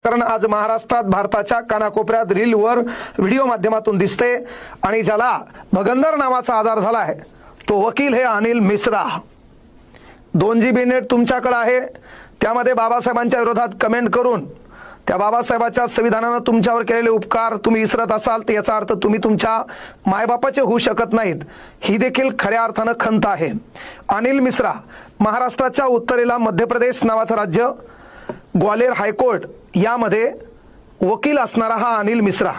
कारण आज महाराष्ट्रात भारताच्या कानाकोपऱ्यात रीलवर व्हिडिओ माध्यमातून दिसते आणि ज्याला भगंदर नावाचा आजार झाला आहे तो वकील हे अनिल मिश्रा। 2 GB नेट तुमच्याकडे आहे, त्यामध्ये बाबासाहेबांच्या विरोधात कमेंट करून त्या बाबासाहेबांच्या संविधानानं तुमच्यावर केलेले उपकार तुम्ही विसरत असाल तर याचा अर्थ तुम्ही तुमच्या मायबापाचे होऊ शकत नाहीत, ही देखील खऱ्या अर्थानं खंत आहे। अनिल मिश्रा महाराष्ट्राच्या उत्तरेला मध्य प्रदेश नावाचं राज्य, ग्वालेर हायकोर्ट यामध्ये वकील असणारा हा अनिल मिश्रा,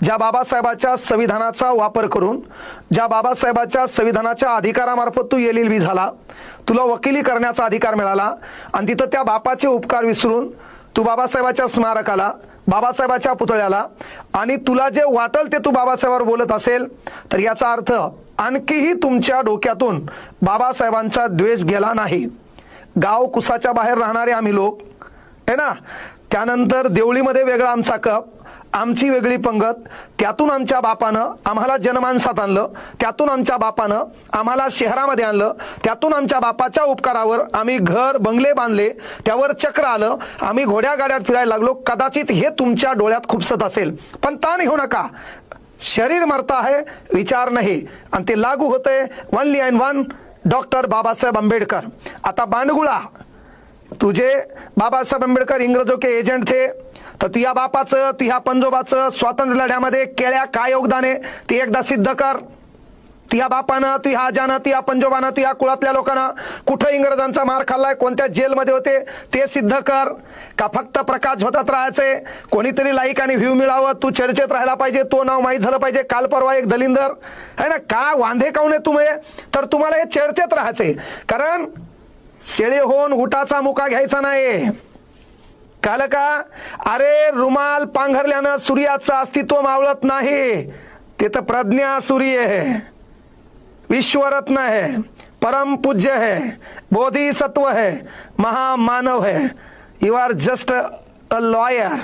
ज्या बाबासाहेबांच्या संविधानाचा वापर करून, ज्या बाबासाहेबांच्या संविधानाच्या अधिकारामार्फत तू LLB झाला, तुला वकिली करण्याचा अधिकार मिळाला आणि तिथं त्या बापाचे उपकार विसरून तू बाबासाहेबांच्या स्मारकाला, बाबासाहेबांच्या पुतळ्याला आणि तुला जे वाटल ते तू बाबासाहेबांवर बोलत असेल तर याचा अर्थ आणखीही तुमच्या डोक्यातून बाबासाहेबांचा द्वेष गेला नाही। गाव कुसाच्या बाहेर राहणारे आम्ही लोक आहे ना, त्यानंतर देवळीमध्ये वेगळा आमचा कप, आमची वेगळी पंगत, त्यातून आमच्या बापानं आम्हाला जनमानसात आणलं, त्यातून आमच्या बापानं आम्हाला शहरामध्ये आणलं, त्यातून आमच्या बापाच्या उपकारावर आम्ही घर बंगले बांधले, त्यावर चक्र आलं, आम्ही घोड्या गाड्यात फिरायला लागलो। कदाचित हे तुमच्या डोळ्यात खुपसत असेल पण ताण घेऊ नका, शरीर मरता है विचार नहीं, आणि ते लागू होते only and one doctor Babasaheb Ambedkar. आता बांडगुळा तुझे बाबासाहेब आंबेडकर इंग्रजों के एजेंट थे, तर तुझ्या बापाचं तुझ्या पंजोबाचं स्वातंत्र्य लढ्यामध्ये केळ्या काय योगदान आहे ते एकदा सिद्ध कर। तुझ्या बापानं, तुझ्या आजानं, तुझ्या पंजोबानं, तुझ्या कुळातल्या लोकांना कुठं इंग्रजांचा मार खाल्लाय, कोणत्या जेलमध्ये होते ते सिद्ध कर। का फक्त प्रकाश झोतात राहायचे, कोणीतरी लाईक आणि व्ह्यू मिळावं, तू चर्चेत राहायला पाहिजे, तो नाव माहीत झालं पाहिजे। काल परवा एक दलिंदर है ना, का वांधे काऊन आहे तुम्ही, तर तुम्हाला हे चर्चेत राहायचे, कारण शेळी होऊन उठाचा मुका घ्यायचा नाही, कळलं का? अरे रुमाल पांघरल्यानं सूर्याचं अस्तित्व मावळत नाही, ते तर प्रज्ञा सूर्य है, विश्वरत्न है, परम पूज्य है, बोधिसत्व है, महामानव है। You are just a lawyer.